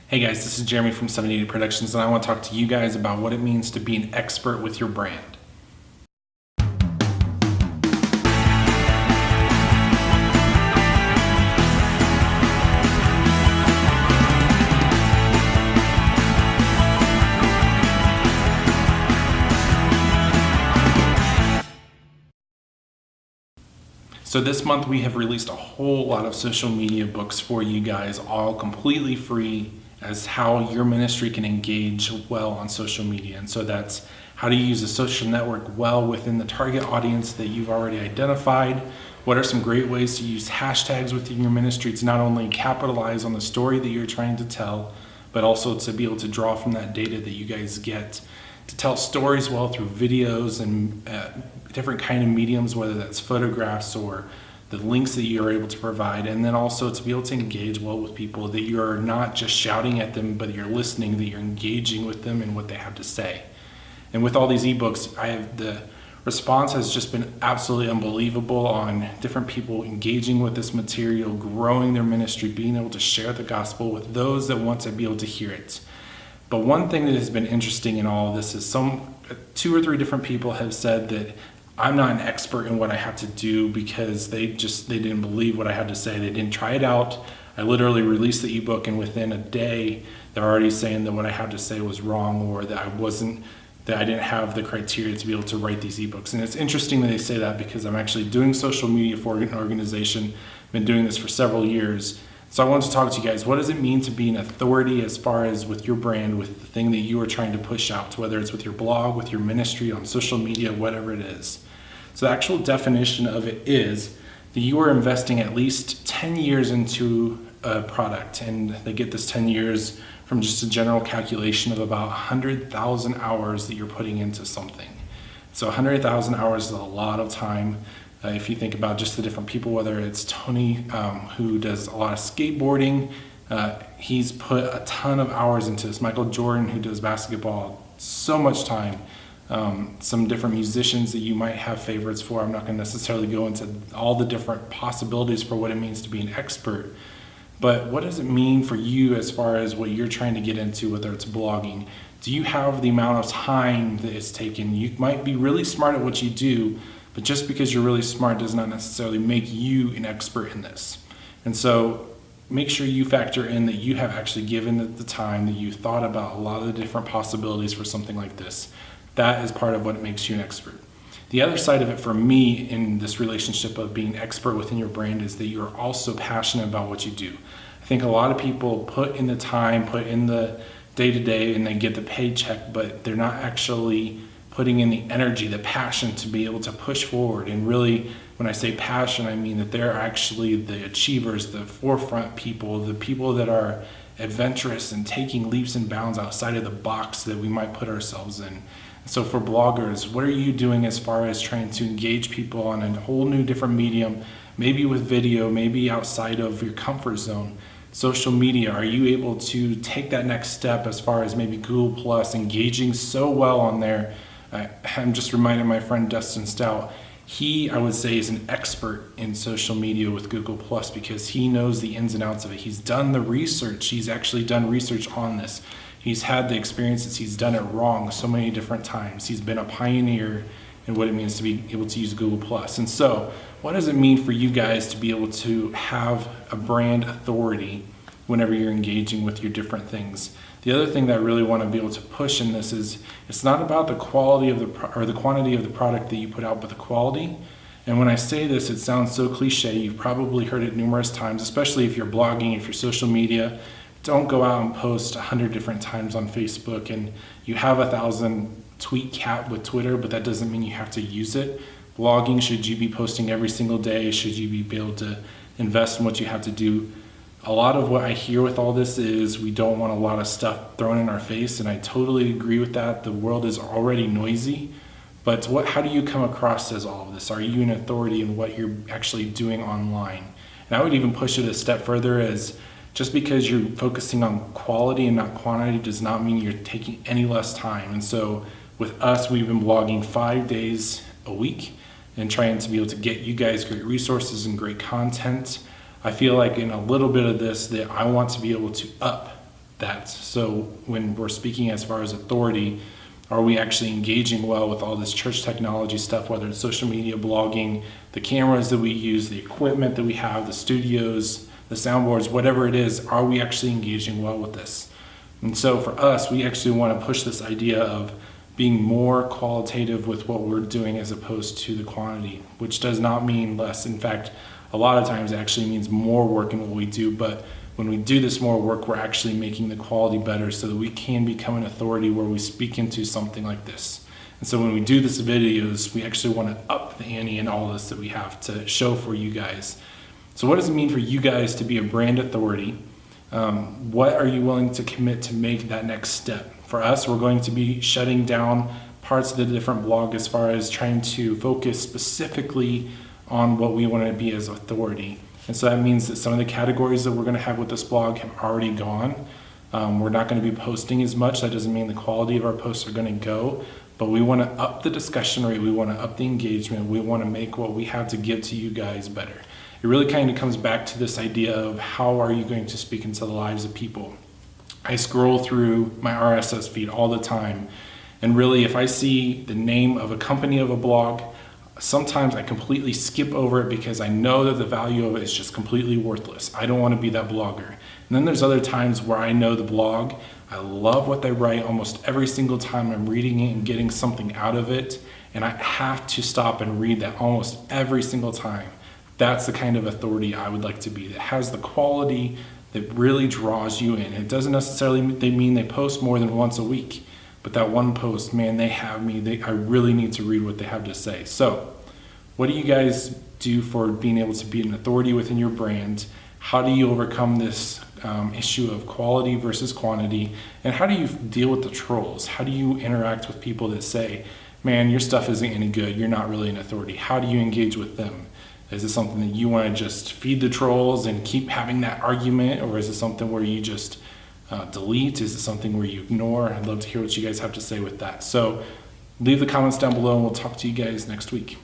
Hey guys, this is Jeremy from 780 Productions, and I want to talk to you guys about what it means to be an expert with your brand. So this month we have released a whole lot of social media books for you guys, all completely free, as how your ministry can engage well on social media. And so that's how to use a social network well within the target audience that you've already identified. What are some great ways to use hashtags within your ministry to not only capitalize on the story that you're trying to tell, but also to be able to draw from that data that you guys get to tell stories well through videos and different kind of mediums, whether that's photographs or the links that you are able to provide, and then also to be able to engage well with people, that you're not just shouting at them, but you're listening, that you're engaging with them and what they have to say. And with all these ebooks, the response has just been absolutely unbelievable on different people engaging with this material, growing their ministry, being able to share the gospel with those that want to be able to hear it. But one thing that has been interesting in all of this is two or three different people have said that I'm not an expert in what I have to do because they didn't believe what I had to say. They didn't try it out. I literally released the ebook, and within a day, they're already saying that what I had to say was wrong, or that I didn't have the criteria to be able to write these ebooks. And it's interesting that they say that because I'm actually doing social media for an organization. I've been doing this for several years. So I wanted to talk to you guys. What does it mean to be an authority as far as with your brand, with the thing that you are trying to push out, whether it's with your blog, with your ministry, on social media, whatever it is. So the actual definition of it is that you are investing at least 10 years into a product, and they get this 10 years from just a general calculation of about 100,000 hours that you're putting into something. So 100,000 hours is a lot of time. If you think about just the different people, whether it's Tony, who does a lot of skateboarding, he's put a ton of hours into this. Michael Jordan, who does basketball, so much time. Some different musicians that you might have favorites for. I'm not going to necessarily go into all the different possibilities for what it means to be an expert. But what does it mean for you as far as what you're trying to get into, whether it's blogging? Do you have the amount of time that it's taken? You might be really smart at what you do, but just because you're really smart does not necessarily make you an expert in this. And so make sure you factor in that you have actually given it the time, that you thought about a lot of the different possibilities for something like this. That is part of what makes you an expert. The other side of it for me in this relationship of being an expert within your brand is that you're also passionate about what you do. I think a lot of people put in the time, put in the day-to-day, and they get the paycheck, but they're not actually putting in the energy, the passion to be able to push forward. And really, when I say passion, I mean that they're actually the achievers, the forefront people, the people that are adventurous and taking leaps and bounds outside of the box that we might put ourselves in. So for bloggers, what are you doing as far as trying to engage people on a whole new different medium, maybe with video, maybe outside of your comfort zone? Social media, are you able to take that next step as far as maybe Google Plus, engaging so well on there? I'm just reminded my friend Dustin Stout, he, I would say, is an expert in social media with Google Plus because he knows the ins and outs of it. He's done the research. He's actually done research on this. He's had the experiences. He's done it wrong so many different times. He's been a pioneer in what it means to be able to use Google Plus. And so what does it mean for you guys to be able to have a brand authority whenever you're engaging with your different things? The other thing that I really want to be able to push in this is it's not about the quality of the quantity of the product that you put out, but the quality. And when I say this, it sounds so cliche. You've probably heard it numerous times, especially if you're blogging, if you're social media. Don't go out and post 100 different times on Facebook, and you have 1,000 tweet cap with Twitter, but that doesn't mean you have to use it. Blogging, should you be posting every single day? Should you be able to invest in what you have to do? A lot of what I hear with all this is we don't want a lot of stuff thrown in our face, and I totally agree with that. The world is already noisy, but how do you come across as all of this? Are you an authority in what you're actually doing online? And I would even push it a step further as just because you're focusing on quality and not quantity does not mean you're taking any less time. And so with us, we've been blogging 5 days a week and trying to be able to get you guys great resources and great content. I feel like in a little bit of this that I want to be able to up that. So when we're speaking as far as authority, are we actually engaging well with all this church technology stuff, whether it's social media, blogging, the cameras that we use, the equipment that we have, the studios, the soundboards, whatever it is, are we actually engaging well with this? And so for us, we actually want to push this idea of being more qualitative with what we're doing as opposed to the quantity, which does not mean less. In fact, a lot of times it actually means more work in what we do, but when we do this more work, we're actually making the quality better so that we can become an authority where we speak into something like this. And so when we do these videos, we actually want to up the ante in all this that we have to show for you guys. So what does it mean for you guys to be a brand authority? What are you willing to commit to make that next step? For us, we're going to be shutting down parts of the different blog as far as trying to focus specifically on what we want to be as authority. And so that means that some of the categories that we're going to have with this blog have already gone. We're not going to be posting as much. That doesn't mean the quality of our posts are going to go, but we want to up the discussion rate. We want to up the engagement. We want to make what we have to give to you guys better. It really kind of comes back to this idea of how are you going to speak into the lives of people. I scroll through my RSS feed all the time, and really if I see the name of a company of a blog, sometimes I completely skip over it because I know that the value of it is just completely worthless. I don't want to be that blogger. And then there's other times where I know the blog, I love what they write. Almost every single time I'm reading it and getting something out of it, and I have to stop and read that almost every single time. That's the kind of authority I would like to be, that has the quality that really draws you in. It doesn't necessarily mean they post more than once a week, but that one post, man, they have me. I really need to read what they have to say. So what do you guys do for being able to be an authority within your brand? How do you overcome this issue of quality versus quantity? And how do you deal with the trolls? How do you interact with people that say, man, your stuff isn't any good, you're not really an authority? How do you engage with them? Is it something that you want to just feed the trolls and keep having that argument, or is it something where you just delete? Is it something where you ignore? I'd love to hear what you guys have to say with that. So leave the comments down below and we'll talk to you guys next week.